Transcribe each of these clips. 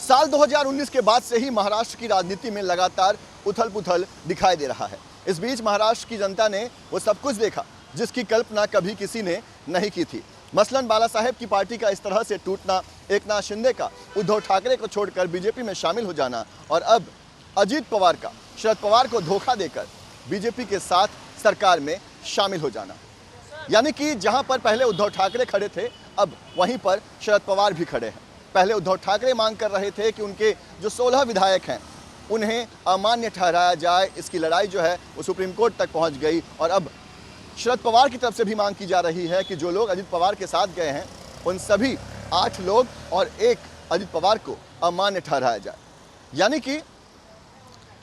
साल 2019 के बाद से ही महाराष्ट्र की राजनीति में लगातार उथल पुथल दिखाई दे रहा है। इस बीच महाराष्ट्र की जनता ने वो सब कुछ देखा जिसकी कल्पना कभी किसी ने नहीं की थी। मसलन बाला साहेब की पार्टी का इस तरह से टूटना, एकनाथ शिंदे का उद्धव ठाकरे को छोड़कर बीजेपी में शामिल हो जाना और अब अजीत पवार का शरद पवार को धोखा देकर बीजेपी के साथ सरकार में शामिल हो जाना। यानी कि जहां पर पहले उद्धव ठाकरे खड़े थे, अब वहीं पर शरद पवार भी खड़े हैं। पहले उद्धव ठाकरे मांग कर रहे थे कि उनके जो 16 विधायक हैं उन्हें अमान्य ठहराया जाए। इसकी लड़ाई जो है वो सुप्रीम कोर्ट तक पहुंच गई और अब शरद पवार की तरफ से भी मांग की जा रही है कि जो लोग अजीत पवार के साथ गए हैं उन सभी 8 लोग और 1 अजीत पवार को अमान्य ठहराया जाए। यानी कि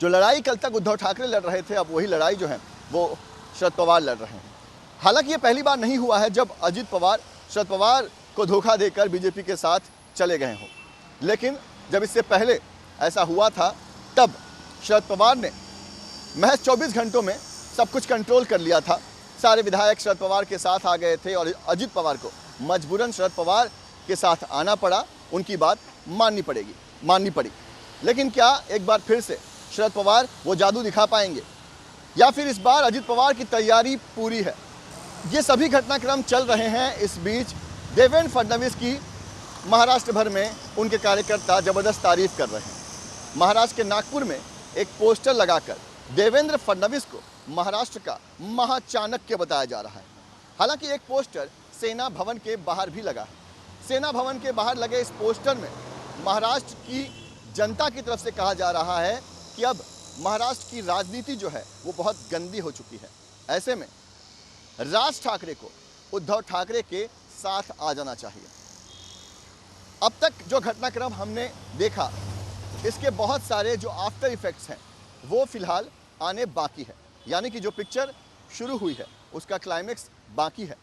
जो लड़ाई कल तक उद्धव ठाकरे लड़ रहे थे, अब वही लड़ाई जो है वो शरद पवार लड़ रहे हैं। हालांकि ये पहली बार नहीं हुआ है जब अजीत पवार शरद पवार को धोखा देकर बीजेपी के साथ चले गए हों, लेकिन जब इससे पहले ऐसा हुआ था तब शरद पवार ने महज 24 घंटों में सब कुछ कंट्रोल कर लिया था। सारे विधायक शरद पवार के साथ आ गए थे और अजीत पवार को मजबूरन शरद पवार के साथ आना पड़ा, उनकी बात माननी पड़ी। लेकिन क्या एक बार फिर से शरद पवार वो जादू दिखा पाएंगे या फिर इस बार अजीत पवार की तैयारी पूरी है? ये सभी घटनाक्रम चल रहे हैं। इस बीच देवेंद्र फडणवीस की महाराष्ट्र भर में उनके कार्यकर्ता ज़बरदस्त तारीफ कर रहे हैं। महाराष्ट्र के नागपुर में एक पोस्टर लगाकर देवेंद्र फडणवीस को महाराष्ट्र का महाचाणक्य बताया जा रहा है। हालांकि एक पोस्टर सेना भवन के बाहर भी लगा है। सेना भवन के बाहर लगे इस पोस्टर में महाराष्ट्र की जनता की तरफ से कहा जा रहा है कि अब महाराष्ट्र की राजनीति जो है वो बहुत गंदी हो चुकी है। ऐसे में राज ठाकरे को उद्धव ठाकरे के साथ आ जाना चाहिए। अब तक जो घटनाक्रम हमने देखा, इसके बहुत सारे जो आफ्टर इफेक्ट्स हैं वो फिलहाल आने बाकी है। यानी कि जो पिक्चर शुरू हुई है उसका क्लाइमेक्स बाकी है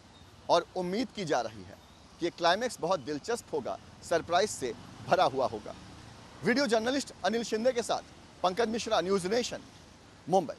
और उम्मीद की जा रही है कि ये क्लाइमेक्स बहुत दिलचस्प होगा, सरप्राइज से भरा हुआ होगा। वीडियो जर्नलिस्ट अनिल शिंदे के साथ पंकज मिश्रा, न्यूज़ नेशन, मुंबई।